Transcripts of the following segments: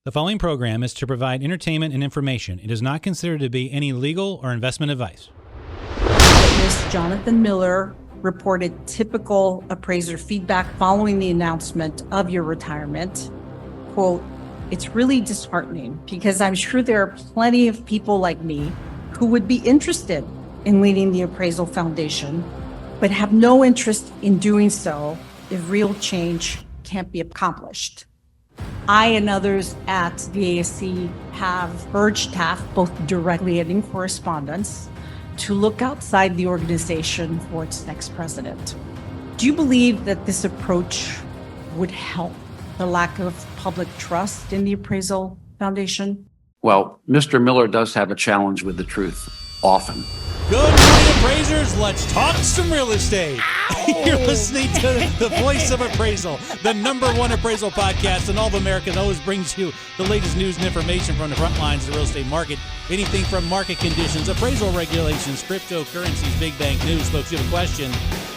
The following program is to provide entertainment and information. It is not considered to be any legal or investment advice. Witness Jonathan Miller reported typical appraiser feedback following the announcement of your retirement. Quote, "It's really disheartening because I'm sure there are plenty of people like me who would be interested in leading the Appraisal Foundation, but have no interest in doing so if real change can't be accomplished. I and others at the ASC have urged staff, both directly and in correspondence, to look outside the organization for its next president. Do you believe that this approach would help the lack of public trust in the Appraisal Foundation?" Well, Mr. Miller does have a challenge with the truth, often. Good morning, appraisers. Let's talk some real estate. You're listening to the voice of appraisal, the #1 appraisal podcast in all of America that always brings you the latest news and information from the front lines of the real estate market. Anything from market conditions, appraisal regulations, cryptocurrencies, big bank news. Folks, you have a question,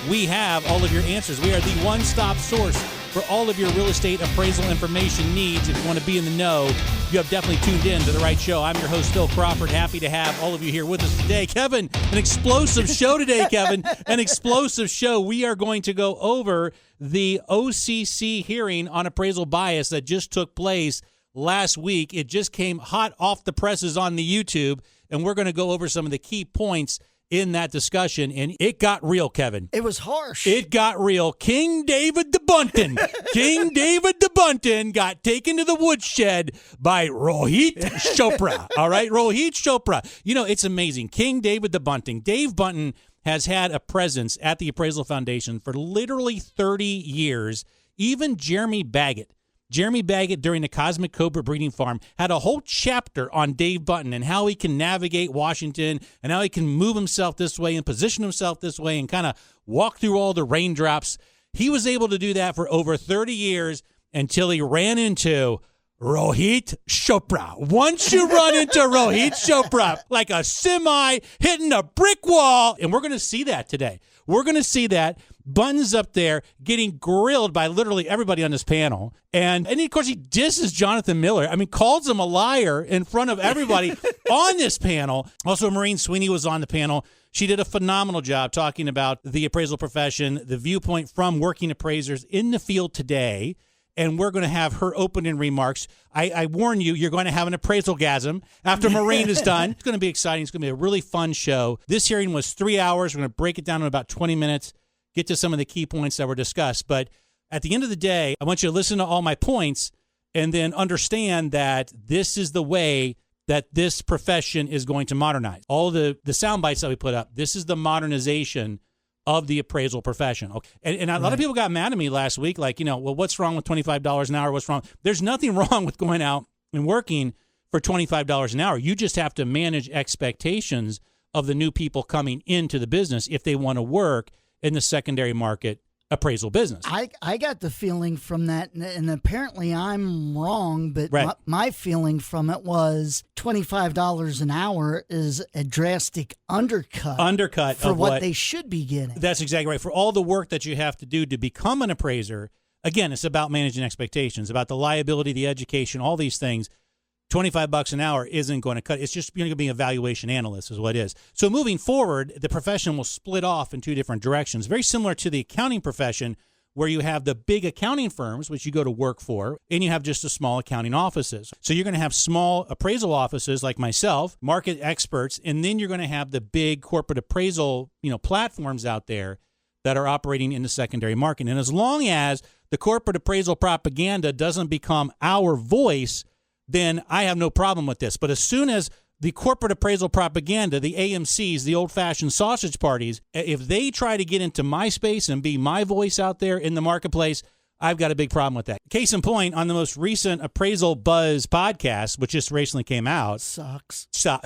we have all of your answers. We are the one-stop source for all of your real estate appraisal information needs. If you want to be in the know, you have definitely tuned in to the right show. I'm your host, Phil Crawford. Happy to have all of you here with us today. Kevin, an explosive show today, Kevin. An explosive show. We are going to go over the OCC hearing on appraisal bias that just took place last week. It just came hot off the presses on the YouTube, and we're going to go over some of the key points in that discussion, and it got real, Kevin. It was harsh. It got real. King David the Bunton. King David the Bunton got taken to the woodshed by Rohit Chopra. All right, Rohit Chopra. You know, it's amazing. King David the Bunton. Dave Bunton has had a presence at the Appraisal Foundation for literally 30 years. Even Jeremy Baggett during the Cosmic Cobra breeding farm had a whole chapter on Dave Bunton and how he can navigate Washington and how he can move himself this way and position himself this way and kind of walk through all the raindrops. He was able to do that for over 30 years until he ran into Rohit Chopra. Once you run into Rohit Chopra, like a semi hitting a brick wall, and we're going to see that today. We're going to see that. Bunton's up there getting grilled by literally everybody on this panel. And of course, he disses Jonathan Miller. I mean, calls him a liar in front of everybody on this panel. Also, Morin Sweeney was on the panel. She did a phenomenal job talking about the appraisal profession, the viewpoint from working appraisers in the field today. And we're going to have her opening remarks. I warn you, you're going to have an appraisal-gasm after Morin is done. It's going to be exciting. It's going to be a really fun show. This hearing was 3 hours. We're going to break it down in about 20 minutes, get to some of the key points that were discussed. But at the end of the day, I want you to listen to all my points and then understand that this is the way that this profession is going to modernize. All the sound bites that we put up, this is the modernization of the appraisal profession. Okay. And a lot of people got mad at me last week, like, well, what's wrong with $25 an hour? What's wrong? There's nothing wrong with going out and working for $25 an hour. You just have to manage expectations of the new people coming into the business if they want to work in the secondary market appraisal business. I got the feeling from that, and apparently I'm wrong, but right. my feeling from it was $25 an hour is a drastic undercut for what they should be getting. That's exactly right. For all the work that you have to do to become an appraiser, again, it's about managing expectations, about the liability, the education, all these things. $25 an hour isn't going to cut. It's just going to be an evaluation analyst is what it is. So moving forward, the profession will split off in two different directions, very similar to the accounting profession where you have the big accounting firms, which you go to work for, and you have just the small accounting offices. So you're going to have small appraisal offices like myself, market experts, and then you're going to have the big corporate appraisal, platforms out there that are operating in the secondary market. And as long as the corporate appraisal propaganda doesn't become our voice, then I have no problem with this. But as soon as the corporate appraisal propaganda, the AMCs, the old-fashioned sausage parties, if they try to get into my space and be my voice out there in the marketplace, I've got a big problem with that. Case in point, on the most recent Appraisal Buzz podcast, which just recently came out. Sucks. Stop.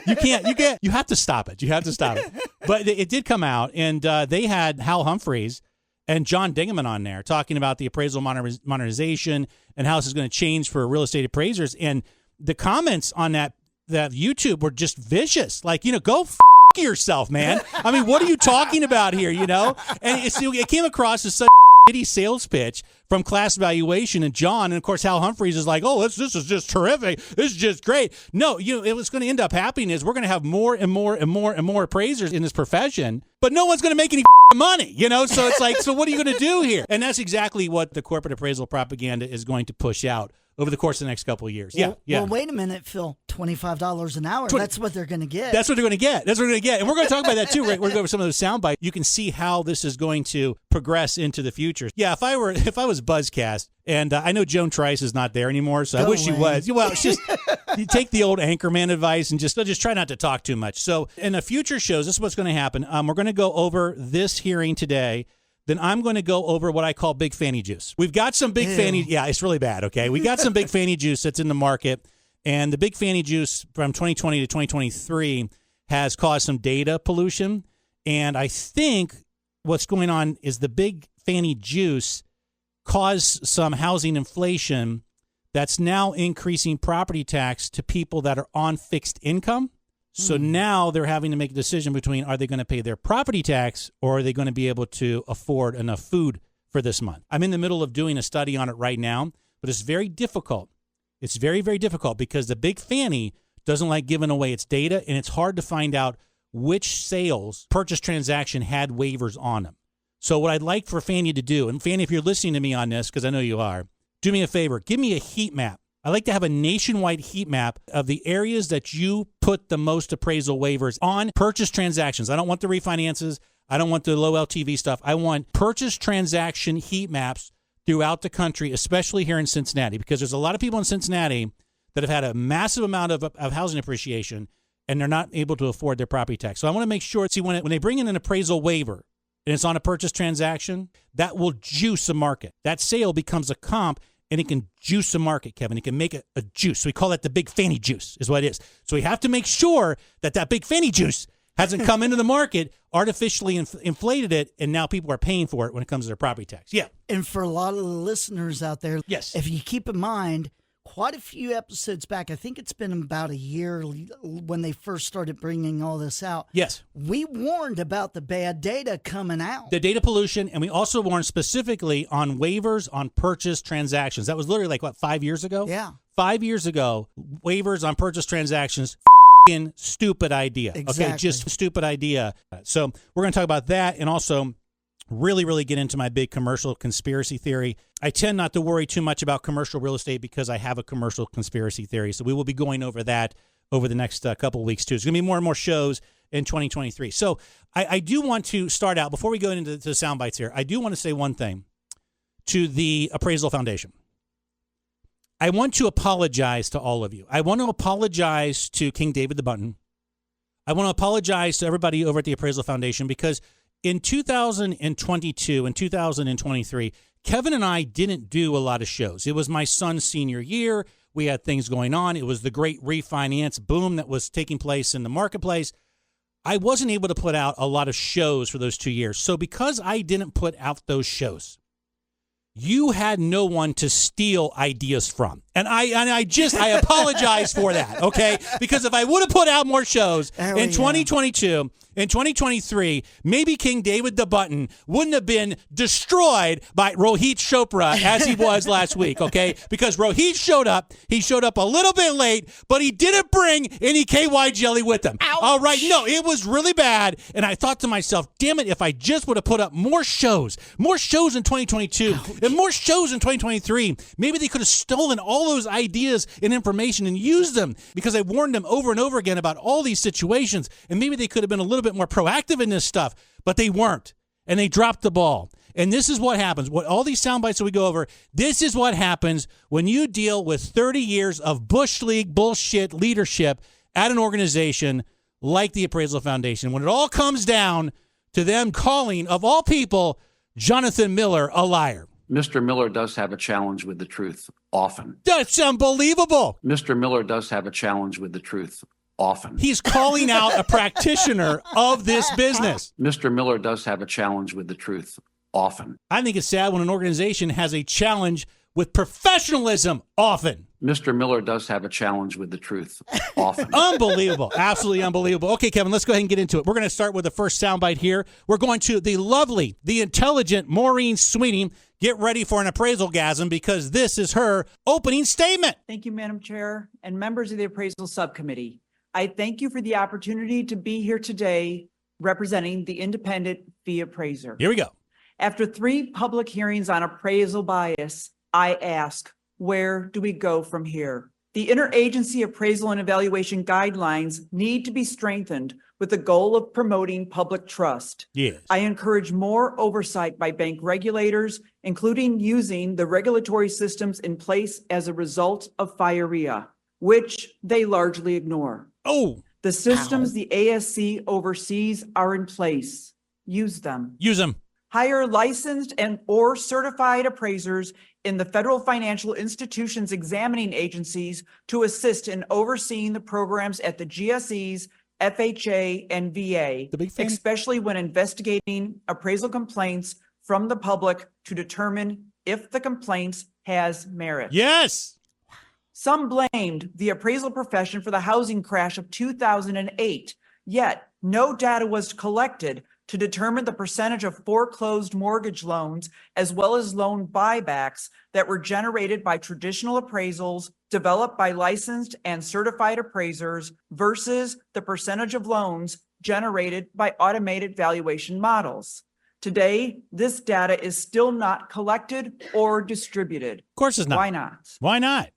You have to stop it. But it did come out, and they had Hal Humphreys and John Dingaman on there talking about the appraisal modernization and how this is going to change for real estate appraisers. And the comments on that YouTube were just vicious. Like, go f*** yourself, man. I mean, what are you talking about here, And it came across as such shitty sales pitch from Class Valuation and John, and of course Hal Humphreys is like, oh, this is just terrific. This is just great. No, what's going to end up happening is we're going to have more and more and more and more appraisers in this profession, but no one's going to make any money, So it's like, so what are you going to do here? And that's exactly what the corporate appraisal propaganda is going to push out over the course of the next couple of years. Well, wait a minute, Phil. $25 an hour. That's what they're going to get. That's what they're going to get. That's what they're going to get. And we're going to talk about that too. Right? We're going to go over some of those sound bites. You can see how this is going to progress into the future. Yeah, if I was Buzzcast, and I know Joan Trice is not there anymore, so I wish she was. Well, it's just you take the old anchorman advice and just try not to talk too much. So in the future shows, this is what's going to happen. We're going to go over this hearing today. Then I'm going to go over what I call big fanny juice. We've got some big fanny. Yeah, it's really bad, okay? We got some big fanny juice that's in the market, and the big fanny juice from 2020 to 2023 has caused some data pollution, and I think what's going on is the big fanny juice caused some housing inflation that's now increasing property tax to people that are on fixed income. So now they're having to make a decision between are they going to pay their property tax or are they going to be able to afford enough food for this month. I'm in the middle of doing a study on it right now, but it's very difficult. It's very, very difficult because the big fanny doesn't like giving away its data, and it's hard to find out which sales purchase transaction had waivers on them. So what I'd like for Fannie to do, and Fannie, if you're listening to me on this, because I know you are, do me a favor. Give me a heat map. I like to have a nationwide heat map of the areas that you put the most appraisal waivers on purchase transactions. I don't want the refinances. I don't want the low LTV stuff. I want purchase transaction heat maps throughout the country, especially here in Cincinnati, because there's a lot of people in Cincinnati that have had a massive amount of housing appreciation, and they're not able to afford their property tax. So I want to make sure, when they bring in an appraisal waiver and it's on a purchase transaction, that will juice a market. That sale becomes a comp, and it can juice a market, Kevin. It can make a juice. So we call that the big fanny juice is what it is. So we have to make sure that big fanny juice hasn't come into the market, artificially inflated it, and now people are paying for it when it comes to their property tax. Yeah. And for a lot of the listeners out there, yes, if you keep in mind, quite a few episodes back, I think it's been about a year when they first started bringing all this out. Yes. We warned about the bad data coming out. The data pollution, and we also warned specifically on waivers on purchase transactions. That was literally 5 years ago? Yeah. 5 years ago, waivers on purchase transactions, stupid idea. Exactly. Okay, just stupid idea. So we're going to talk about that and also really, really get into my big commercial conspiracy theory. I tend not to worry too much about commercial real estate because I have a commercial conspiracy theory. So we will be going over that over the next couple of weeks, too. There's going to be more and more shows in 2023. So I do want to start out, before we go into the sound bites here, I do want to say one thing to the Appraisal Foundation. I want to apologize to all of you. I want to apologize to King David the Bunton. I want to apologize to everybody over at the Appraisal Foundation because in 2022 and 2023, Kevin and I didn't do a lot of shows. It was my son's senior year. We had things going on. It was the great refinance boom that was taking place in the marketplace. I wasn't able to put out a lot of shows for those 2 years. So because I didn't put out those shows, you had no one to steal ideas from. And I apologize for that, okay? Because if I would have put out more shows in 2022, in 2023, maybe King David the Bunton wouldn't have been destroyed by Rohit Chopra as he was last week, okay? Because Rohit showed up. He showed up a little bit late, but he didn't bring any KY jelly with him. Ouch. All right, no, it was really bad. And I thought to myself, damn it, if I just would have put up more shows in 2022 and more shows in 2023, maybe they could have stolen all those ideas and information and used them because I warned them over and over again about all these situations. And maybe they could have been a little bit more proactive in this stuff, but they weren't. And they dropped the ball. And this is what happens. What all these sound bites that we go over, this is what happens when you deal with 30 years of Bush League bullshit leadership at an organization like the Appraisal Foundation. When it all comes down to them calling, of all people, Jonathan Miller a liar. Mr. Miller does have a challenge with the truth often. That's unbelievable. Mr. Miller does have a challenge with the truth often. He's calling out a practitioner of this business. Mr. Miller does have a challenge with the truth often. I think it's sad when an organization has a challenge with professionalism often. Mr. Miller does have a challenge with the truth often. Unbelievable. Absolutely unbelievable. Okay, Kevin, let's go ahead and get into it. We're going to start with the first soundbite here. We're going to the lovely, the intelligent Morin Sweeney. Get ready for an appraisal-gasm because this is her opening statement. Thank you, Madam Chair and members of the Appraisal Subcommittee. I thank you for the opportunity to be here today representing the independent fee appraiser. Here we go. After 3 public hearings on appraisal bias, I ask, where do we go from here? The interagency appraisal and evaluation guidelines need to be strengthened with the goal of promoting public trust. Yes. I encourage more oversight by bank regulators, including using the regulatory systems in place as a result of FIREA, which they largely ignore. Oh. The systems the ASC oversees are in place. Use them. Use them. Hire licensed and or certified appraisers in the federal financial institutions examining agencies to assist in overseeing the programs at the GSEs, FHA, and VA, especially when investigating appraisal complaints from the public to determine if the complaints has merit. Yes. Some blamed the appraisal profession for the housing crash of 2008, yet no data was collected to determine the percentage of foreclosed mortgage loans as well as loan buybacks that were generated by traditional appraisals developed by licensed and certified appraisers versus the percentage of loans generated by automated valuation models. Today, this data is still not collected or distributed. Of course it's not. Why not? Why not?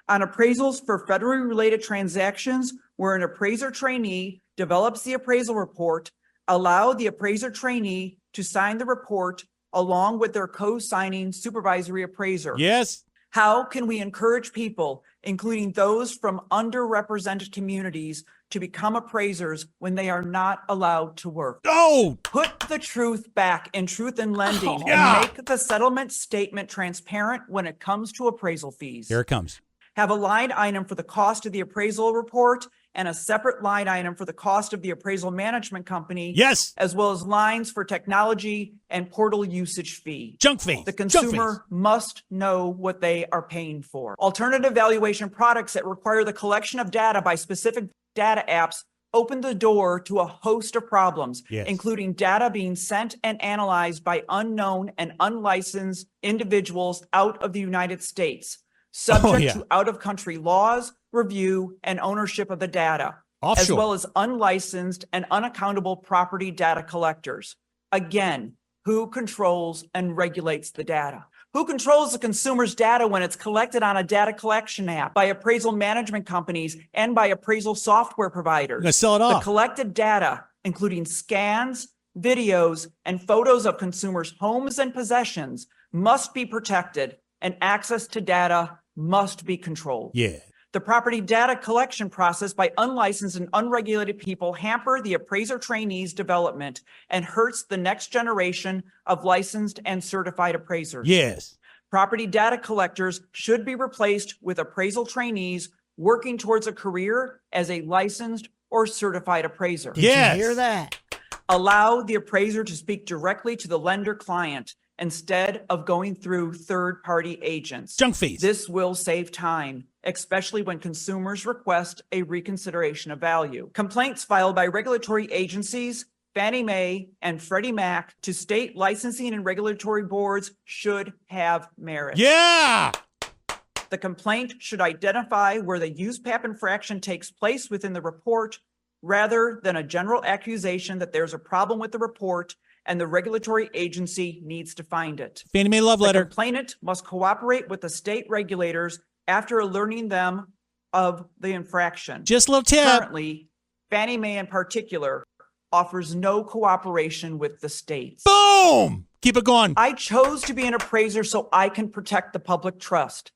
On appraisals for federally related transactions where an appraiser trainee develops the appraisal report, allow the appraiser trainee to sign the report along with their co-signing supervisory appraiser. Yes. How can we encourage people, including those from underrepresented communities, to become appraisers when they are not allowed to work? Oh! Put the truth back in truth in lending yeah. and make the settlement statement transparent when it comes to appraisal fees. Here it comes. Have a line item for the cost of the appraisal report and a separate line item for the cost of the appraisal management company. Yes. As well as lines for technology and portal usage fee. Junk fee. The consumer must know what they are paying for. Alternative valuation products that require the collection of data by specific data apps open the door to a host of problems, including data being sent and analyzed by unknown and unlicensed individuals out of the United States, subject to out-of-country laws, review, and ownership of the data, as well as unlicensed and unaccountable property data collectors. Again, who controls and regulates the data? Who controls the consumer's data when it's collected on a data collection app by appraisal management companies and by appraisal software providers? You're gonna sell it off. The collected data, including scans, videos, and photos of consumers' homes and possessions, must be protected, and access to data must be controlled. Yeah. The property data collection process by unlicensed and unregulated people hamper the appraiser trainees' development and hurts the next generation of licensed and certified appraisers. Yes. Property data collectors should be replaced with appraisal trainees working towards a career as a licensed or certified appraiser. Yes. Did you hear that? Allow the appraiser to speak directly to the lender client instead of going through third-party agents. Junk fees. This will save time, especially when consumers request a reconsideration of value. Complaints filed by regulatory agencies, Fannie Mae, and Freddie Mac to state licensing and regulatory boards should have merit. Yeah. The complaint should identify where the USPAP infraction takes place within the report, rather than a general accusation that there's a problem with the report and the regulatory agency needs to find it. Fannie Mae love letter. The complainant must cooperate with the state regulators after alerting them of the infraction. Just a little tip. Currently, Fannie Mae in particular offers no cooperation with the states. Boom! Keep it going. I chose to be an appraiser so I can protect the public trust.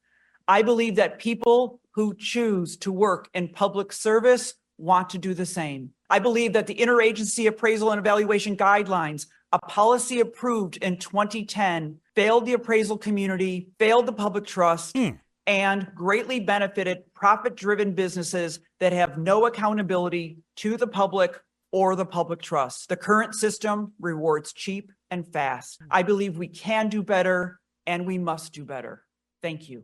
I believe that people who choose to work in public service want to do the same. I believe that the Interagency Appraisal and Evaluation Guidelines, a policy approved in 2010, failed the appraisal community, failed the public trust, and greatly benefited profit-driven businesses that have no accountability to the public or the public trust. The current system rewards cheap and fast. I believe we can do better and we must do better. Thank you.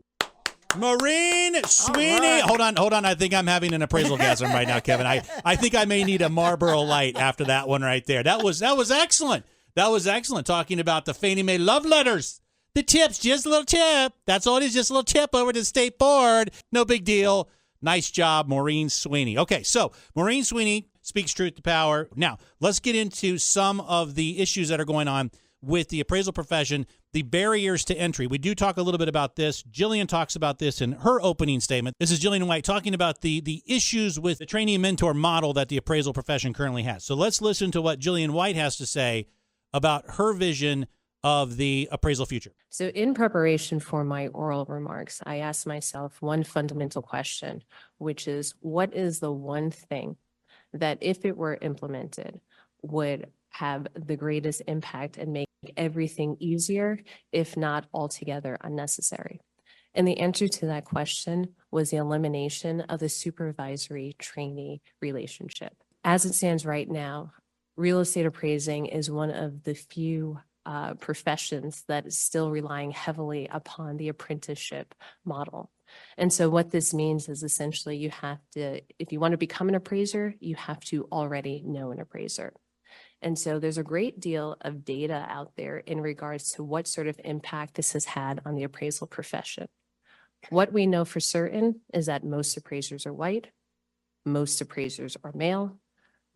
Morin Sweeney. Hold on. I think I'm having an appraisal gasm right now, Kevin. I think I may need a Marlboro Light after that one right there. That was excellent. That was excellent. Talking about the Fannie Mae love letters. The tips, just a little tip. That's all it is, just a little tip over to the state board. No big deal. Nice job, Morin Sweeney. Okay, so Morin Sweeney speaks truth to power. Now, let's get into some of the issues that are going on with the appraisal profession, the barriers to entry. We do talk a little bit about this. Jillian talks about this in her opening statement. This is Jillian White talking about the issues with the trainee and mentor model that the appraisal profession currently has. So let's listen to what Jillian White has to say about her vision of the appraisal future. So in preparation for my oral remarks, I asked myself one fundamental question, which is, what is the one thing that if it were implemented would have the greatest impact and make everything easier, if not altogether unnecessary? And the answer to that question was the elimination of the supervisory trainee relationship. As it stands right now, real estate appraising is one of the few professions that is still relying heavily upon the apprenticeship model. And so what this means is essentially you have to, if you want to become an appraiser, you have to already know an appraiser. And so there's a great deal of data out there in regards to what sort of impact this has had on the appraisal profession. What we know for certain is that most appraisers are white, most appraisers are male,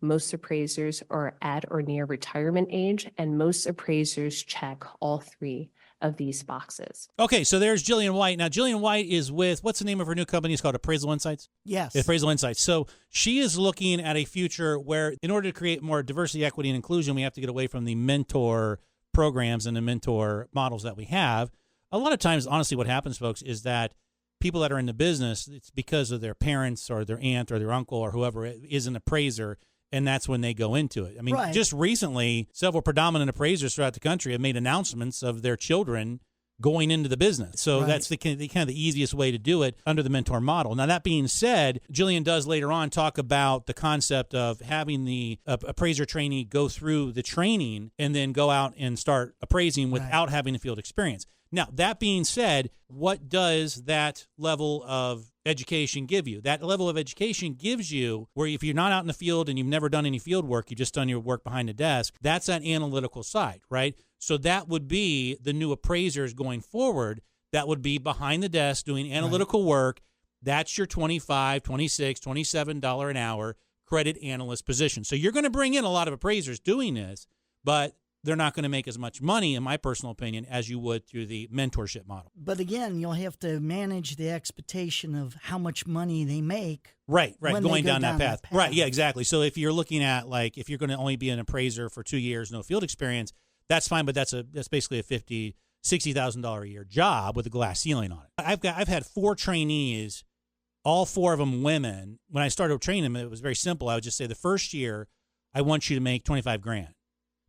most appraisers are at or near retirement age, and most appraisers check all three of these boxes. Okay, so there's Jillian White. Now, Jillian White is with, what's the name of her new company? It's called Appraisal Insights? Yes. Appraisal Insights. So she is looking at a future where in order to create more diversity, equity, and inclusion, we have to get away from the mentor programs and the mentor models that we have. A lot of times, honestly, what happens, folks, is that people that are in the business, it's because of their parents or their aunt or their uncle or whoever is an appraiser, and that's when they go into it. I mean, just recently, several predominant appraisers throughout the country have made announcements of their children going into the business. So that's the kind of the easiest way to do it under the mentor model. Now, that being said, Jillian does later on talk about the concept of having the appraiser trainee go through the training and then go out and start appraising without having the field experience. Now, that being said, what does that level of education give you? That level of education gives you where if you're not out in the field and you've never done any field work, you've just done your work behind the desk, that's that analytical side, right? So that would be the new appraisers going forward. That would be behind the desk doing analytical work. That's your $25, $26, $27 an hour credit analyst position. So you're going to bring in a lot of appraisers doing this, but they're not going to make as much money, in my personal opinion, as you would through the mentorship model. But again, you'll have to manage the expectation of how much money they make. Right, going down that path. Right, yeah, exactly. So if you're looking at, like, if you're going to only be an appraiser for 2 years, no field experience, that's fine, but that's basically a $50,000, $60,000 a year job with a glass ceiling on it. I've had 4 trainees, all 4 of them women. When I started training them, it was very simple. I would just say the first year, I want you to make $25,000.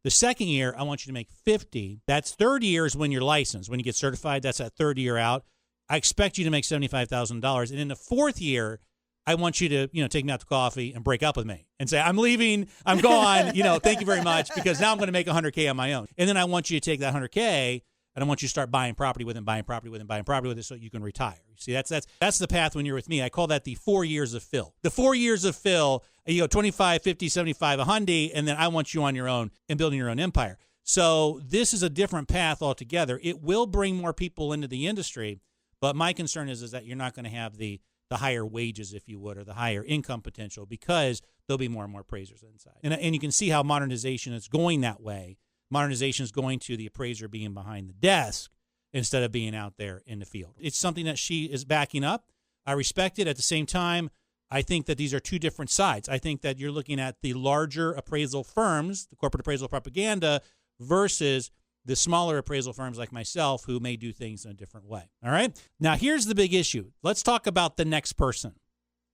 The second year, I want you to make 50. That's third year is when you're licensed. When you get certified, that's that third year out. I expect you to make $75,000. And in the fourth year, I want you to, take me out to coffee and break up with me and say, I'm leaving, I'm gone, thank you very much, because now I'm going to make $100K on my own. And then I want you to take that $100K and I want you to start buying property with it, buying property with it so you can retire. You see, that's the path when you're with me. I call that the 4 years of fill. The 4 years of fill, 25, 50, 75, 100, and then I want you on your own and building your own empire. So this is a different path altogether. It will bring more people into the industry, but my concern is that you're not going to have the higher wages, if you would, or the higher income potential, because there'll be more and more appraisers inside. And you can see how modernization is going that way. Modernization is going to the appraiser being behind the desk instead of being out there in the field. It's something that she is backing up. I respect it. At the same time, I think that these are two different sides. I think that you're looking at the larger appraisal firms, the corporate appraisal propaganda, versus the smaller appraisal firms like myself who may do things in a different way. All right? Now, here's the big issue. Let's talk about the next person.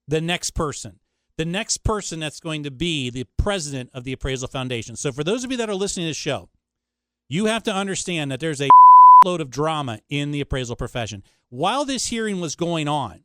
The next person that's going to be the president of the Appraisal Foundation. So for those of you that are listening to this show, you have to understand that there's a load of drama in the appraisal profession. While this hearing was going on,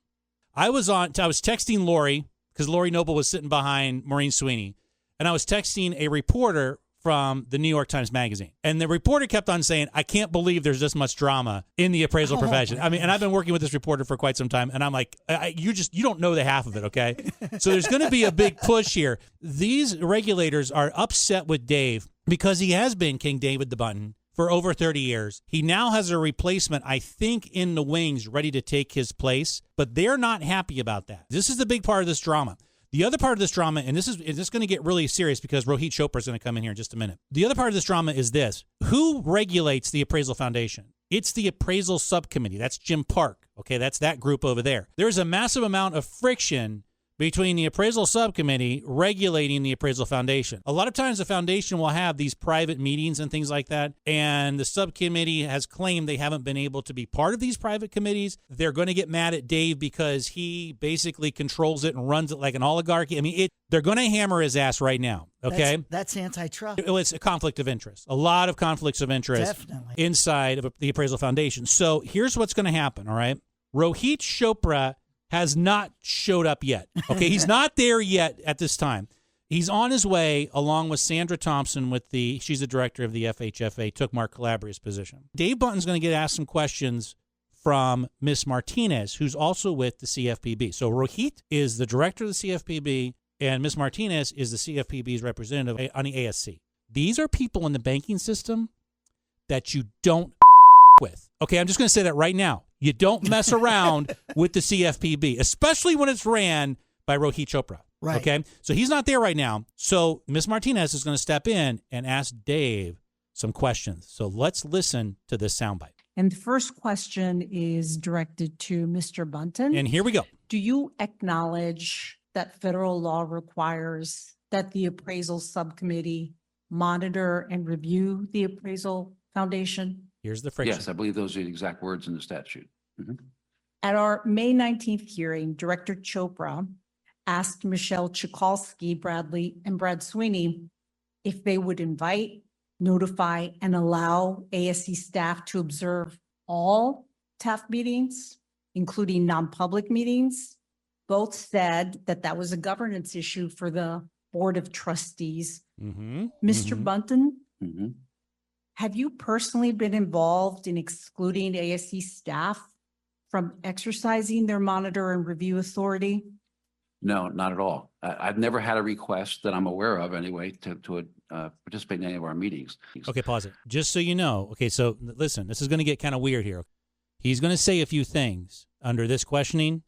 I was texting Lori, because Lori Noble was sitting behind Morin Sweeney, and I was texting a reporter from the New York Times Magazine. And the reporter kept on saying, I can't believe there's this much drama in the appraisal profession. I mean, and I've been working with this reporter for quite some time, and I'm like, you don't know the half of it, okay? So there's going to be a big push here. These regulators are upset with Dave because he has been King David the Bunton for over 30 years. He now has a replacement, I think, in the wings ready to take his place, but they're not happy about that. This is the big part of this drama. The other part of this drama, and this is going to get really serious because Rohit Chopra is going to come in here in just a minute. The other part of this drama is this. Who regulates the Appraisal Foundation? It's the Appraisal Subcommittee. That's Jim Park. Okay, that's that group over there. There's a massive amount of friction between the Appraisal Subcommittee regulating the Appraisal Foundation. A lot of times the foundation will have these private meetings and things like that, and the subcommittee has claimed they haven't been able to be part of these private committees. They're going to get mad at Dave because he basically controls it and runs it like an oligarchy. I mean, they're going to hammer his ass right now, okay? That's antitrust. It's a conflict of interest. A lot of conflicts of interest Definitely. Inside of the Appraisal Foundation. So here's what's going to happen, all right? Rohit Chopra has not showed up yet. Okay, he's not there yet at this time. He's on his way along with Sandra Thompson she's the director of the FHFA, took Mark Calabria's position. Dave Bunton's going to get asked some questions from Miss Martinez, who's also with the CFPB. So Rohit is the director of the CFPB, and Miss Martinez is the CFPB's representative on the ASC. These are people in the banking system that you don't with. Okay, I'm just going to say that right now. You don't mess around with the CFPB, especially when it's ran by Rohit Chopra. Right. Okay, so he's not there right now. So Ms. Martinez is going to step in and ask Dave some questions. So let's listen to this soundbite. And the first question is directed to Mr. Bunton. And here we go. Do you acknowledge that federal law requires that the appraisal subcommittee monitor and review the appraisal foundation? Here's the friction. Yes, I believe those are the exact words in the statute. Mhm. At our May 19th hearing, Director Chopra asked Michelle Chikalski, Bradley, and Brad Sweeney if they would invite, notify, and allow ASC staff to observe all TAF meetings, including non-public meetings. Both said that that was a governance issue for the Board of Trustees. Mm-hmm. Mr. Bunton, Mhm. have you personally been involved in excluding ASC staff from exercising their monitor and review authority? No, not at all. I've never had a request that I'm aware of anyway to participate in any of our meetings. Okay, pause it. Just so you know. Okay, so listen, this is going to get kind of weird here. He's going to say a few things under this questioning,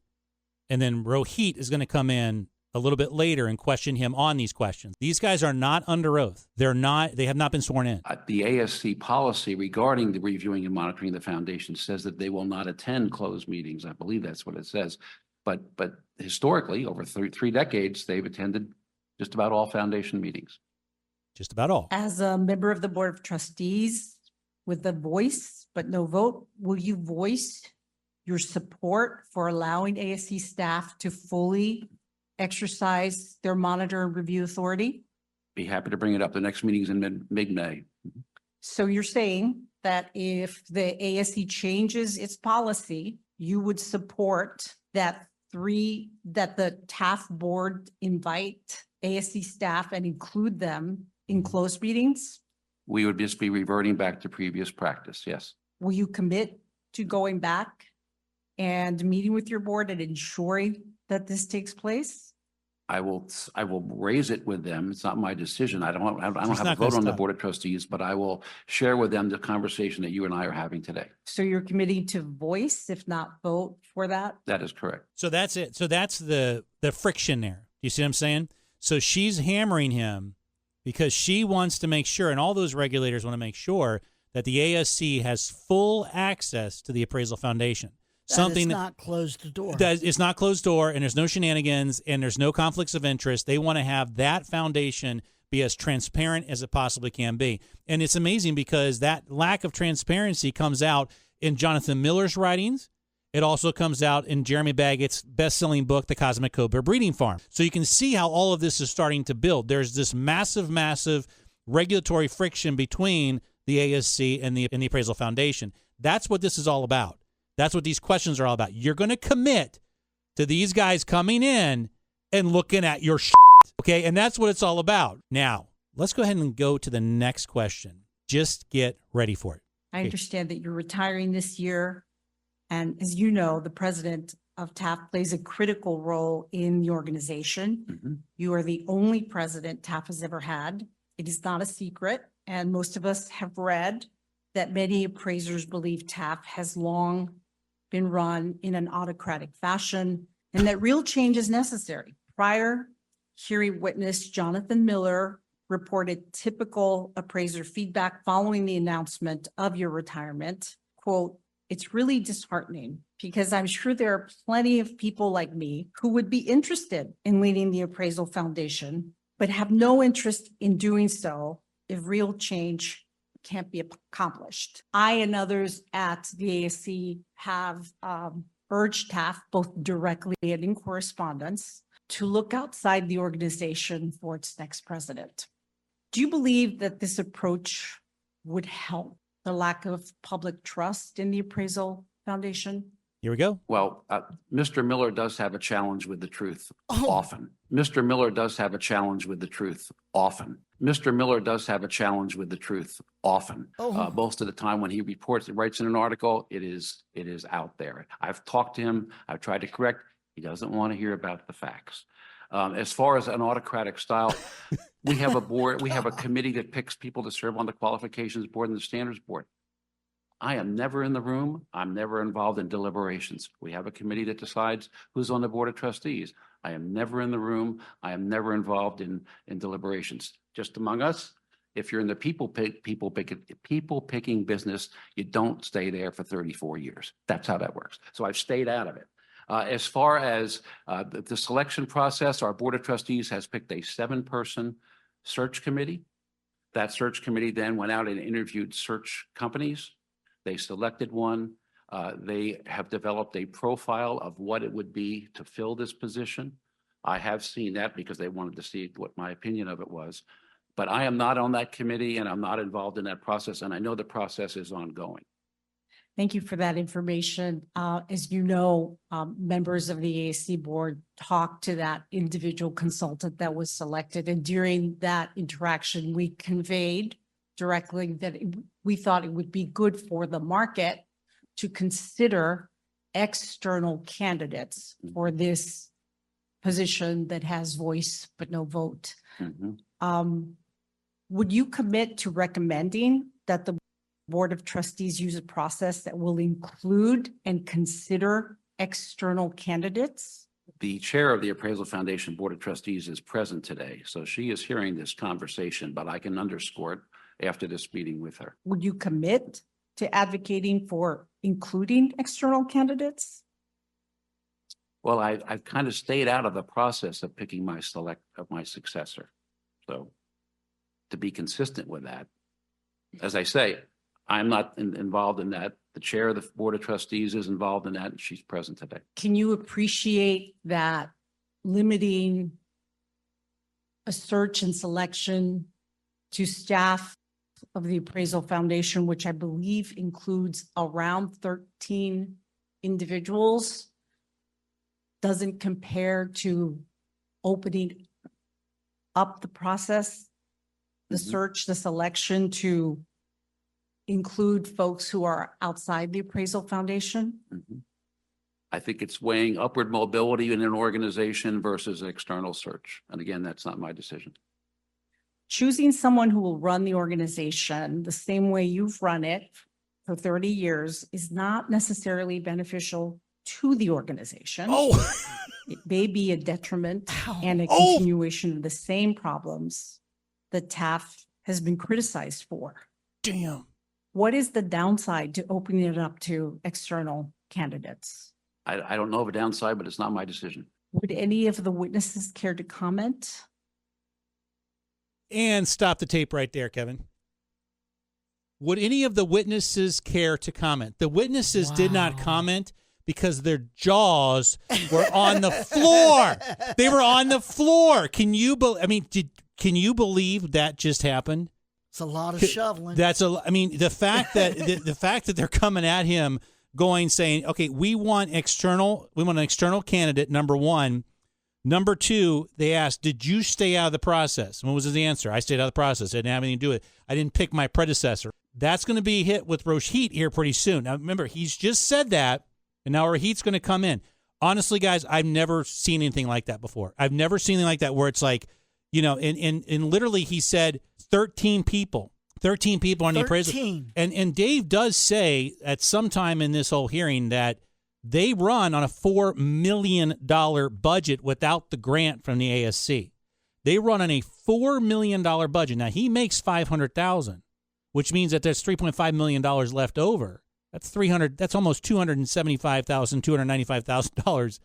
and then Rohit is going to come in a little bit later and question him on these questions. These guys are not under oath. They have not been sworn in. The ASC policy regarding the reviewing and monitoring the foundation says that they will not attend closed meetings. I believe that's what it says. But historically, over three decades, they've attended just about all foundation meetings. Just about all. As a member of the Board of Trustees with a voice but no vote, will you voice your support for allowing ASC staff to fully exercise their monitor and review authority? Be happy to bring it up. The next meeting is in mid-May. So you're saying that if the ASC changes its policy, you would support that the TAF board invite ASC staff and include them in closed meetings? We would just be reverting back to previous practice, yes. Will you commit to going back and meeting with your board and ensuring that this takes place? I will raise it with them. It's not my decision. I don't have a not vote gonna on the stop. Board of Trustees, but I will share with them the conversation that you and I are having today. So you're committing to voice, if not vote for that? That is correct. So that's it. So that's the friction there. You see what I'm saying? So she's hammering him because she wants to make sure, and all those regulators want to make sure, that the ASC has full access to the Appraisal Foundation. Something not closed the door. It's not closed door, and there's no shenanigans, and there's no conflicts of interest. They want to have that foundation be as transparent as it possibly can be. And it's amazing because that lack of transparency comes out in Jonathan Miller's writings. It also comes out in Jeremy Baggett's best-selling book, The Cosmic Cobra Breeding Farm. So you can see how all of this is starting to build. There's this massive, massive regulatory friction between the ASC and the Appraisal Foundation. That's what this is all about. That's what these questions are all about. You're going to commit to these guys coming in and looking at your shit, okay? And that's what it's all about. Now, let's go ahead and go to the next question. Just get ready for it. I understand that you're retiring this year. And as you know, the president of TAF plays a critical role in the organization. You are the only president TAF has ever had. It is not a secret. And most of us have read that many appraisers believe TAF has long been run in an autocratic fashion and that real change is necessary. Prior hearing witness Jonathan Miller reported typical appraiser feedback following the announcement of your retirement. Quote, "It's really disheartening because I'm sure there are plenty of people like me who would be interested in leading the Appraisal Foundation, but have no interest in doing so if real change can't be accomplished. I and others at the ASC have urged TAF, both directly and in correspondence, to look outside the organization for its next president. Do you believe that this approach would help the lack of public trust in the Appraisal Foundation?" Here we go. Well, Mr. Miller does have a challenge with the truth often. Mr. Miller does have a challenge with the truth often. Mr. Miller does have a challenge with the truth often. Most of the time when he writes in an article, it is out there. I've talked to him. I've tried to correct. He doesn't want to hear about the facts. As far as an autocratic style, we have a board, we have a committee that picks people to serve on the qualifications board and the standards board. I am never in the room. I'm never involved in deliberations. We have a committee that decides who's on the board of trustees. I am never in the room. I am never involved in deliberations. Just among us, if you're in the people picking business, you don't stay there for 34 years. That's how that works. So I've stayed out of it. As far as the selection process, our board of trustees has picked a 7-person search committee. That search committee then went out and interviewed search companies. They selected one. They have developed a profile of what it would be to fill this position. I have seen that because they wanted to see what my opinion of it was. But I am not on that committee and I'm not involved in that process. And I know the process is ongoing. Thank you for that information. As you know, members of the AAC board talked to that individual consultant that was selected. And during that interaction, we conveyed directly that we thought it would be good for the market to consider external candidates for this position that has voice but no vote. Would you commit to recommending that the Board of Trustees use a process that will include and consider external candidates? The chair of the Appraisal Foundation Board of Trustees is present today, so she is hearing this conversation, but I can underscore it after this meeting with her. Would you commit to advocating for including external candidates? Well, I've kind of stayed out of the process of picking my successor. So to be consistent with that, as I say, I'm not involved in that. The chair of the Board of Trustees is involved in that, and she's present today. Can you appreciate that limiting a search and selection to staff of the Appraisal Foundation, which I believe includes around 13 individuals, doesn't compare to opening up the process, the search, the selection to include folks who are outside the Appraisal Foundation? I think it's weighing upward mobility in an organization versus an external search. And again, that's not my decision. Choosing someone who will run the organization the same way you've run it for 30 years is not necessarily beneficial to the organization. It may be a detriment and a continuation of the same problems that TAF has been criticized for. Damn. What is the downside to opening it up to external candidates? I don't know of a downside, but it's not my decision. Would any of the witnesses care to comment? And stop the tape right there, Kevin. Would any of the witnesses care to comment? The witnesses did not comment because their jaws were on the floor. They were on the floor. Can you believe that just happened? It's a lot of shoveling. The fact that the fact that they're coming at him saying, okay, we want an external candidate, number one. Number two, they asked, did you stay out of the process? What was his answer? I stayed out of the process. I didn't have anything to do with it. I didn't pick my predecessor. That's going to be hit with Rohit here pretty soon. Now, remember, he's just said that, and now Rohit's going to come in. Honestly, guys, I've never seen anything like that before. I've never seen anything like that where it's like, you know, and literally he said 13 people on the appraisal. And Dave does say at some time in this whole hearing that they run on a $4 million budget without the grant from the ASC. They run on a $4 million budget. Now, he makes $500,000, which means that there's $3.5 million left over. That's almost $275,000, $295,000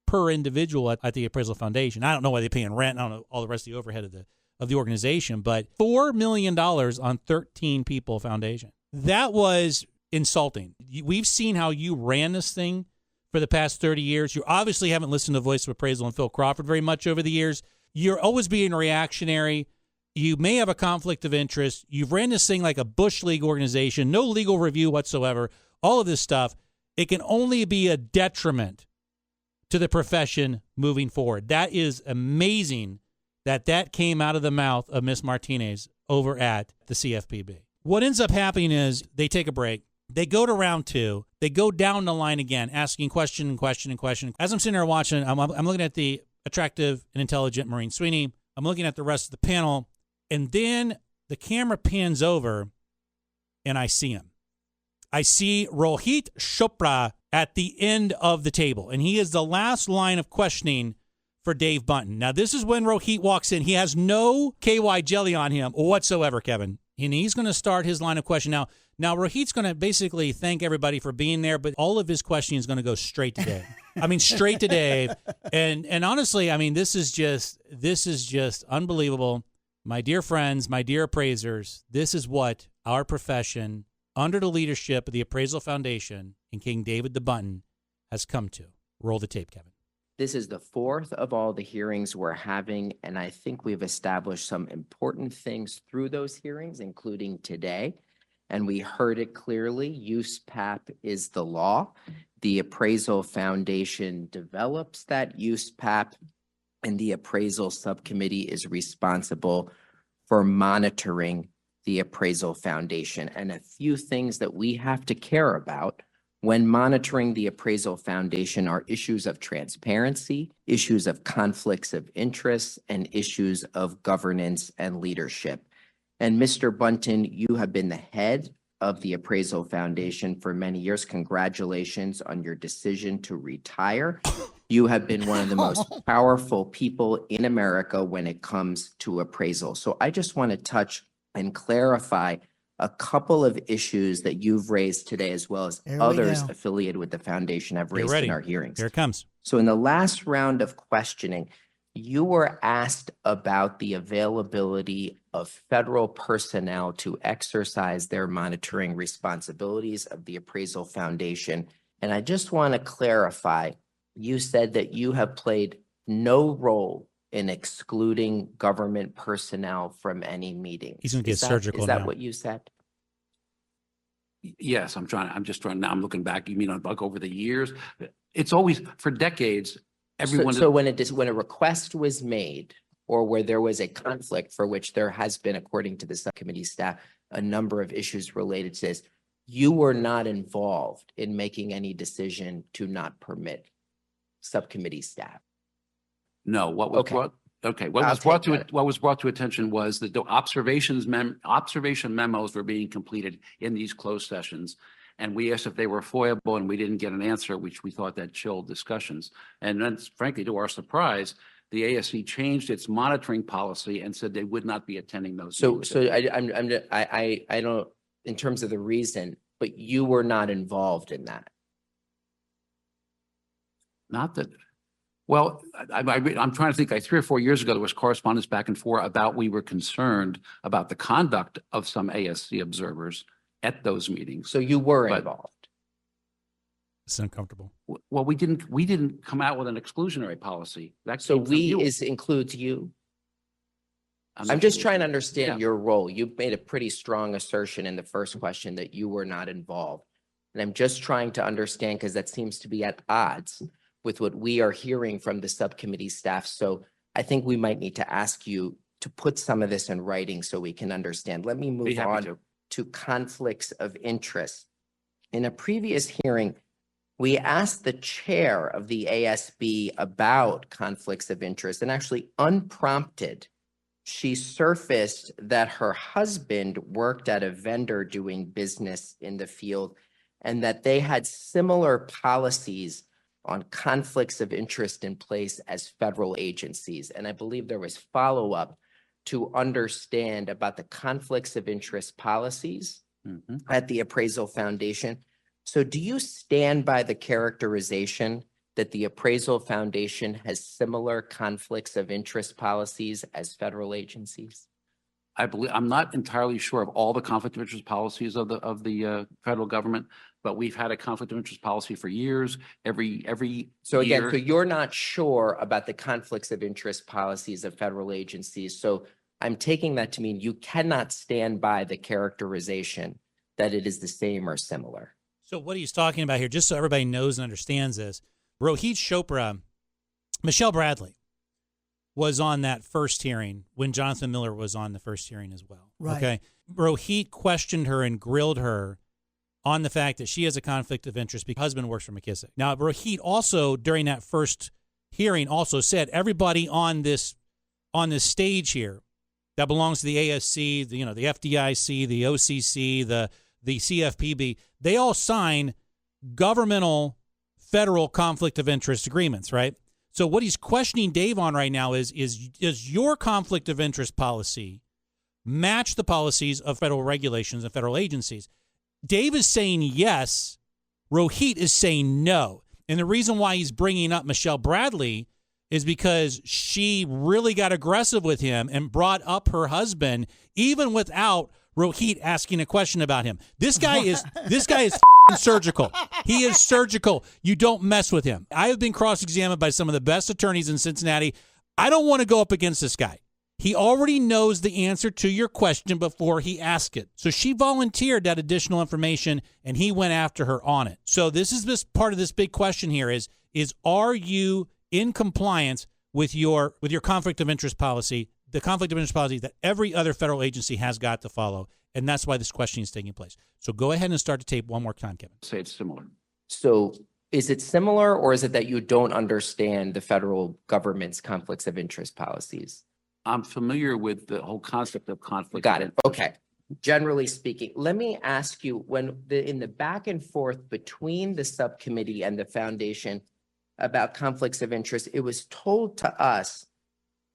per individual at the Appraisal Foundation. I don't know why they're paying rent. I don't know all the rest of the overhead of the organization, but $4 million on 13 people foundation. That was insulting. We've seen how you ran this thing for the past 30 years. You obviously haven't listened to Voice of Appraisal and Phil Crawford very much over the years. You're always being reactionary. You may have a conflict of interest. You've ran this thing like a Bush League organization, no legal review whatsoever, all of this stuff. It can only be a detriment to the profession moving forward. That is amazing that came out of the mouth of Miss Martinez over at the CFPB. What ends up happening is they take a break. They go to round two. They go down the line again, asking question and question and question. As I'm sitting there watching, I'm looking at the attractive and intelligent Morin Sweeney. I'm looking at the rest of the panel. And then the camera pans over, and I see him. I see Rohit Chopra at the end of the table, and he is the last line of questioning for Dave Bunton. Now, this is when Rohit walks in. He has no KY jelly on him whatsoever, Kevin. And he's going to start his line of question. Now Rohit's going to basically thank everybody for being there, but all of his questioning is going to go straight to Dave. I mean, straight to Dave. And honestly, I mean, this is just unbelievable. My dear friends, my dear appraisers, this is what our profession, under the leadership of the Appraisal Foundation and King David the Bunton, has come to. Roll the tape, Kevin. This is the fourth of all the hearings we're having, and I think we've established some important things through those hearings, including today. And we heard it clearly. USPAP is the law. The Appraisal Foundation develops that USPAP, and the Appraisal Subcommittee is responsible for monitoring the Appraisal Foundation. And a few things that we have to care about when monitoring the Appraisal Foundation are issues of transparency, issues of conflicts of interest, and issues of governance and leadership. And Mr. Bunton, you have been the head of the Appraisal Foundation for many years. Congratulations on your decision to retire. You have been one of the most powerful people in America when it comes to appraisal. So I just want to touch and clarify a couple of issues that you've raised today, as well as others affiliated with the foundation have raised in our hearings. Here it comes. So in the last round of questioning, you were asked about the availability of federal personnel to exercise their monitoring responsibilities of the Appraisal Foundation. And I just want to clarify, you said that you have played no role in excluding government personnel from any meeting. He's going to get surgical now. Is that now. what you said? Yes, I'm just trying now. I'm looking back. You mean on like over the years? It's always for decades. Everyone. So when a request was made, or where there was a conflict for which there has been, according to the subcommittee staff, a number of issues related to this, you were not involved in making any decision to not permit subcommittee staff. No, what was brought to attention was that the observation memos were being completed in these closed sessions. And we asked if they were foiable, and we didn't get an answer, which we thought that chilled discussions. And then, frankly, to our surprise, the ASC changed its monitoring policy and said they would not be attending those meetings. So I don't, in terms of the reason, but you were not involved in that. Not that. Well, I'm trying to think. Like 3 or 4 years ago, there was correspondence back and forth about we were concerned about the conduct of some ASC observers at those meetings. So you were involved. It's uncomfortable. Well, we didn't come out with an exclusionary policy. So includes you. I'm just trying to understand your role. You made a pretty strong assertion in the first question that you were not involved. And I'm just trying to understand, because that seems to be at odds with what we are hearing from the subcommittee staff. So I think we might need to ask you to put some of this in writing so we can understand. Let me Be move happy on to conflicts of interest. In a previous hearing, we asked the chair of the ASB about conflicts of interest, and actually unprompted, she surfaced that her husband worked at a vendor doing business in the field and that they had similar policies on conflicts of interest in place as federal agencies. And I believe there was follow-up to understand about the conflicts of interest policies at the Appraisal Foundation. So do you stand by the characterization that the Appraisal Foundation has similar conflicts of interest policies as federal agencies? I believe, I'm not entirely sure of all the conflict of interest policies of the federal government, but we've had a conflict of interest policy for years. Every So again, year. so you're not sure about the conflicts of interest policies of federal agencies. So I'm taking that to mean you cannot stand by the characterization that it is the same or similar. So what he's talking about here, just so everybody knows and understands this, Rohit Chopra, Michelle Bradley was on that first hearing when Jonathan Miller was on the first hearing as well. Right. Okay. Rohit questioned her and grilled her on the fact that she has a conflict of interest because her husband works for McKissick. Now, Rohit also, during that first hearing, also said everybody on this stage here that belongs to the ASC, the FDIC, the OCC, the CFPB, they all sign governmental federal conflict of interest agreements, right? So what he's questioning Dave on right now is your conflict of interest policy match the policies of federal regulations and federal agencies? Dave is saying yes. Rohit is saying no. And the reason why he's bringing up Michelle Bradley is because she really got aggressive with him and brought up her husband even without Rohit asking a question about him. This guy is surgical. He is surgical. You don't mess with him. I have been cross-examined by some of the best attorneys in Cincinnati. I don't want to go up against this guy. He already knows the answer to your question before he asked it. So she volunteered that additional information, and he went after her on it. So this part of this big question here is are you in compliance with your conflict of interest policy, the conflict of interest policy that every other federal agency has got to follow? And that's why this question is taking place. So go ahead and start the tape one more time, Kevin. Say it's similar. So is it similar, or is it that you don't understand the federal government's conflicts of interest policies? I'm familiar with the whole concept of conflict. Got it. Okay. Generally speaking, let me ask you, in the back and forth between the subcommittee and the foundation about conflicts of interest, it was told to us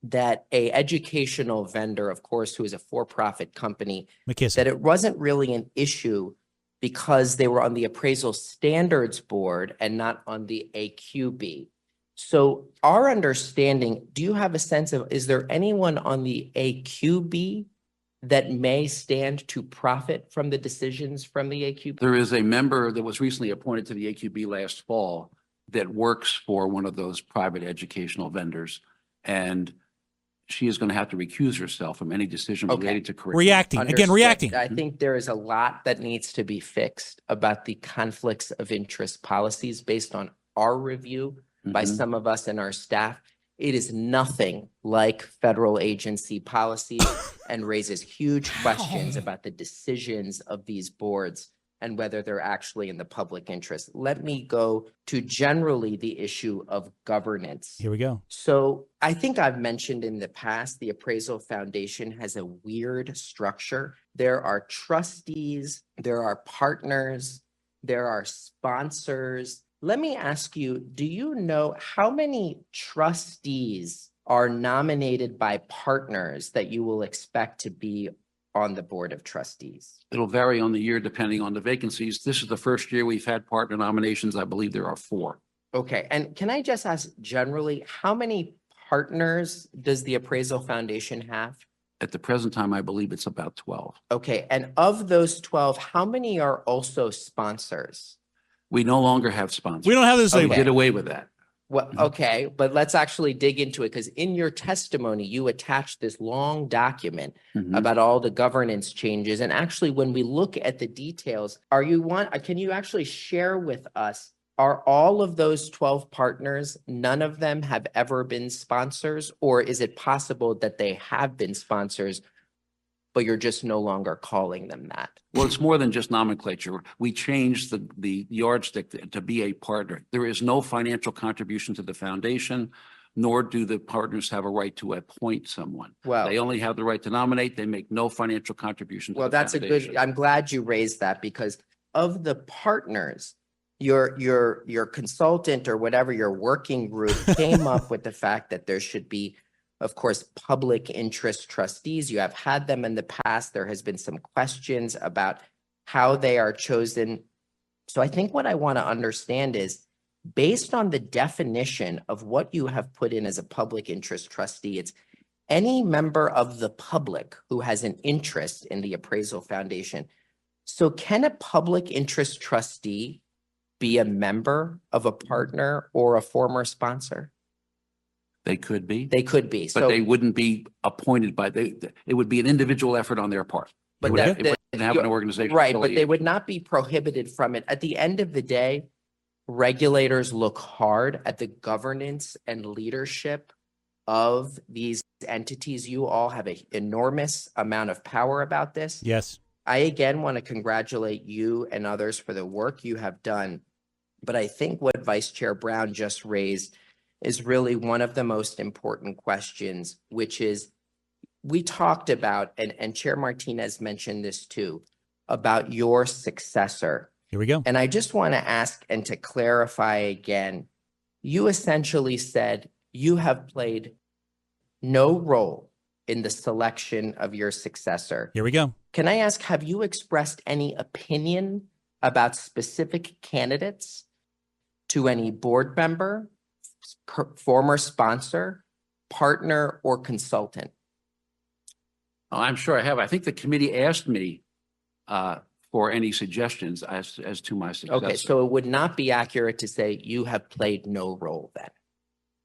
that a educational vendor, of course, who is a for-profit company, McKissick, that it wasn't really an issue because they were on the appraisal standards board and not on the AQB. So our understanding, do you have a sense of, is there anyone on the AQB that may stand to profit from the decisions from the AQB? There is a member that was recently appointed to the AQB last fall that works for one of those private educational vendors. And she is going to have to recuse herself from any decision related to curriculum. Reacting. Understood. I think there is a lot that needs to be fixed about the conflicts of interest policies based on our review by some of us and our staff. It is nothing like federal agency policies and raises huge questions about the decisions of these boards and whether they're actually in the public interest. Let me go to generally the issue of governance. Here we go. So I think I've mentioned in the past, the Appraisal Foundation has a weird structure. There are trustees, there are partners, there are sponsors. Let me ask you, do you know how many trustees are nominated by partners that you will expect to be on the board of trustees? It'll vary on the year depending on the vacancies. This is the first year we've had partner nominations. I believe there are 4. Okay. And can I just ask generally, how many partners does the Appraisal Foundation have? At the present time, I believe it's about 12. Okay. And of those 12, how many are also sponsors? We no longer have sponsors. We don't have this We label. did away with that. Well, okay, but let's actually dig into it, because in your testimony, you attached this long document about all the governance changes. And actually, when we look at the details, can you actually share with us, are all of those 12 partners, none of them have ever been sponsors? Or is it possible that they have been sponsors, but you're just no longer calling them that? Well, it's more than just nomenclature. We changed the yardstick to be a partner. There is no financial contribution to the foundation, nor do the partners have a right to appoint someone. Well, they only have the right to nominate. They make no financial contribution to well, the that's foundation. I'm glad you raised that, because of the partners, your consultant or whatever your working group came up with the fact that there should be, of course, public interest trustees. You have had them in the past. There has been some questions about how they are chosen. So I think what I want to understand is, based on the definition of what you have put in as a public interest trustee, it's any member of the public who has an interest in the Appraisal Foundation. So can a public interest trustee be a member of a partner or a former sponsor? They could be. They could be. But they wouldn't be appointed by, it would be an individual effort on their part. But it wouldn't have an organization. Right, but they would not be prohibited from it. At the end of the day, regulators look hard at the governance and leadership of these entities. You all have an enormous amount of power about this. Yes. I again want to congratulate you and others for the work you have done. But I think what Vice Chair Brown just raised is really one of the most important questions, which is, we talked about, and Chair Martinez mentioned this too, about your successor. Here we go. And I just want to ask and to clarify again, you essentially said you have played no role in the selection of your successor. Here we go. Can I ask, have you expressed any opinion about specific candidates to any board member, former sponsor, partner, or consultant? Oh, I'm sure I have. I think the committee asked me for any suggestions as to my successor. Okay, so it would not be accurate to say you have played no role then.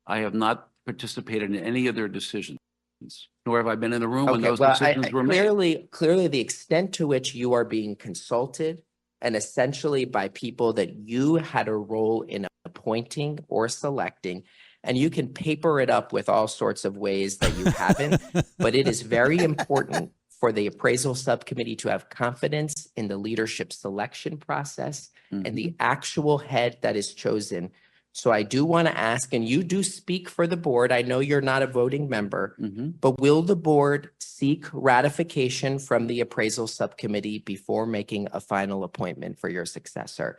I have not participated in any of their decisions, nor have I been in the room when Okay, those well, decisions were made. Clearly the extent to which you are being consulted, and essentially by people that you had a role in appointing or selecting, and you can paper it up with all sorts of ways that you haven't, but it is very important for the appraisal subcommittee to have confidence in the leadership selection process and the actual head that is chosen. So I do want to ask, and you do speak for the board, I know you're not a voting member, but will the board seek ratification from the appraisal subcommittee before making a final appointment for your successor?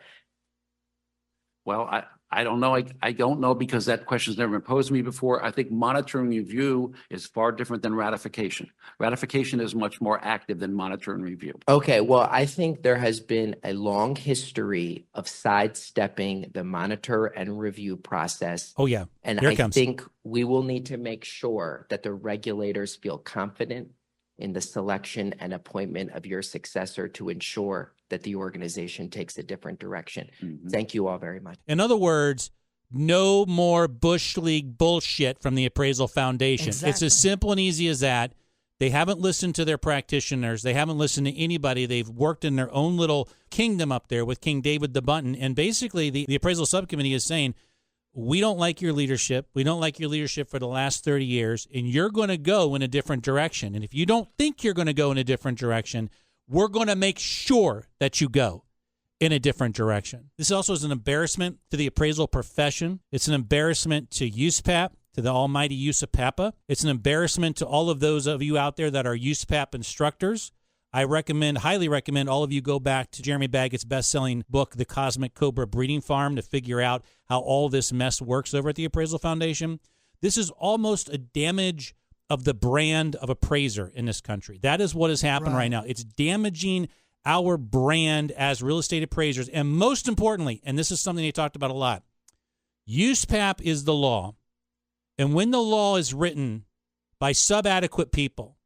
Well, I don't know. I don't know, because that question's never been posed to me before. I think monitoring review is far different than ratification. Ratification is much more active than monitoring review. Okay, well, I think there has been a long history of sidestepping the monitor and review process. Oh, yeah. And Here I it comes. think we will need to make sure that the regulators feel confident in the selection and appointment of your successor to ensure that the organization takes a different direction. Thank you all very much. In other words, no more Bush League bullshit from the Appraisal Foundation. Exactly. It's as simple and easy as that. They haven't listened to their practitioners. They haven't listened to anybody. They've worked in their own little kingdom up there with King David the Bunton. And basically, the Appraisal Subcommittee is saying, we don't like your leadership. We don't like your leadership for the last 30 years, and you're going to go in a different direction. And if you don't think you're going to go in a different direction, we're going to make sure that you go in a different direction. This also is an embarrassment to the appraisal profession. It's an embarrassment to USPAP, to the almighty USAPAPA. It's an embarrassment to all of those of you out there that are USPAP instructors. I highly recommend all of you go back to Jeremy Baggett's best-selling book, The Cosmic Cobra Breeding Farm, to figure out how all this mess works over at the Appraisal Foundation. This is almost a damage of the brand of appraiser in this country. That is what has happened right now. It's damaging our brand as real estate appraisers. And most importantly, and this is something they talked about a lot, USPAP is the law. And when the law is written by subadequate people,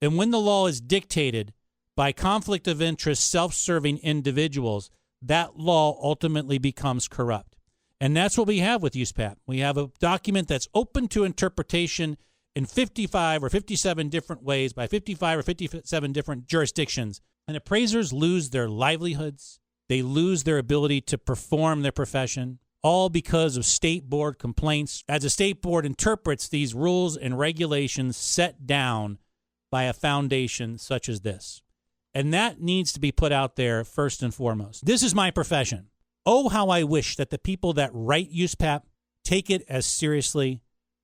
and when the law is dictated by conflict of interest, self-serving individuals, that law ultimately becomes corrupt. And that's what we have with USPAP. We have a document that's open to interpretation in 55 or 57 different ways by 55 or 57 different jurisdictions. And appraisers lose their livelihoods. They lose their ability to perform their profession, all because of state board complaints, as a state board interprets these rules and regulations set down by a foundation such as this. And that needs to be put out there first and foremost. This is my profession. Oh, how I wish that the people that write USPAP take it as seriously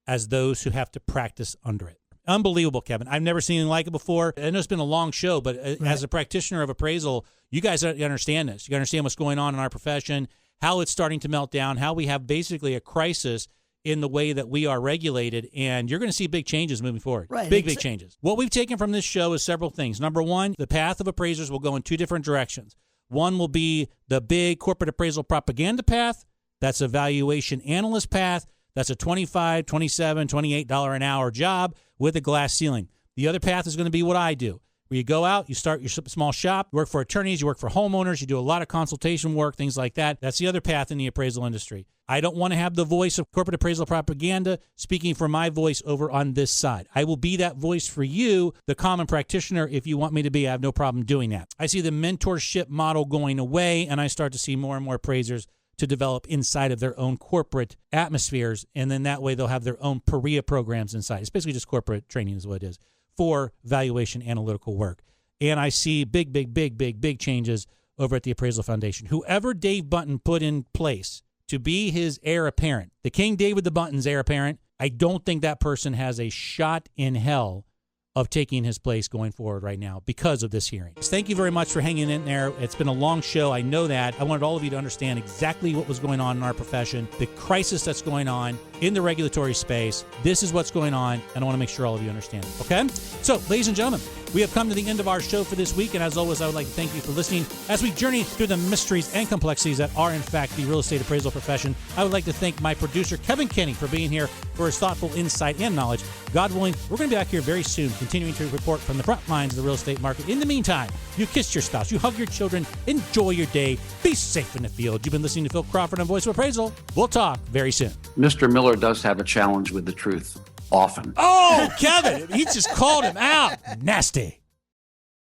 as those who have to practice under it. Unbelievable, Kevin. I've never seen anything like it before. I know it's been a long show, but as a practitioner of appraisal, you guys understand this. You understand what's going on in our profession, how it's starting to melt down, how we have basically a crisis in the way that we are regulated, and you're going to see big changes moving forward. Right. Big changes. What we've taken from this show is several things. Number one, the path of appraisers will go in two different directions. One will be the big corporate appraisal propaganda path. That's a valuation analyst path. That's a $25, $27, $28 an hour job with a glass ceiling. The other path is going to be what I do, where you go out, you start your small shop, you work for attorneys, you work for homeowners, you do a lot of consultation work, things like that. That's the other path in the appraisal industry. I don't want to have the voice of corporate appraisal propaganda speaking for my voice over on this side. I will be that voice for you, the common practitioner, if you want me to be. I have no problem doing that. I see the mentorship model going away, and I start to see more and more appraisers to develop inside of their own corporate atmospheres, and then that way they'll have their own PARIA programs inside. It's basically just corporate training is what it is for valuation analytical work. And I see big changes over at the Appraisal Foundation. Whoever Dave Bunton put in place to be his heir apparent, the King David the Bunton's heir apparent, I don't think that person has a shot in hell of taking his place going forward right now because of this hearing. Thank you very much for hanging in there. It's been a long show. I know that. I wanted all of you to understand exactly what was going on in our profession, the crisis that's going on in the regulatory space. This is what's going on, and I want to make sure all of you understand it. Okay? So, ladies and gentlemen, we have come to the end of our show for this week, and as always, I would like to thank you for listening as we journey through the mysteries and complexities that are, in fact, the real estate appraisal profession. I would like to thank my producer, Kevin Kenny, for being here, for his thoughtful insight and knowledge. God willing, we're going to be back here very soon, continuing to report from the front lines of the real estate market. In the meantime, you kiss your spouse, you hug your children, enjoy your day, be safe in the field. You've been listening to Phil Crawford on Voice of Appraisal. We'll talk very soon. Mr. Miller does have a challenge with the truth often. Oh, Kevin, he just called him out. Nasty.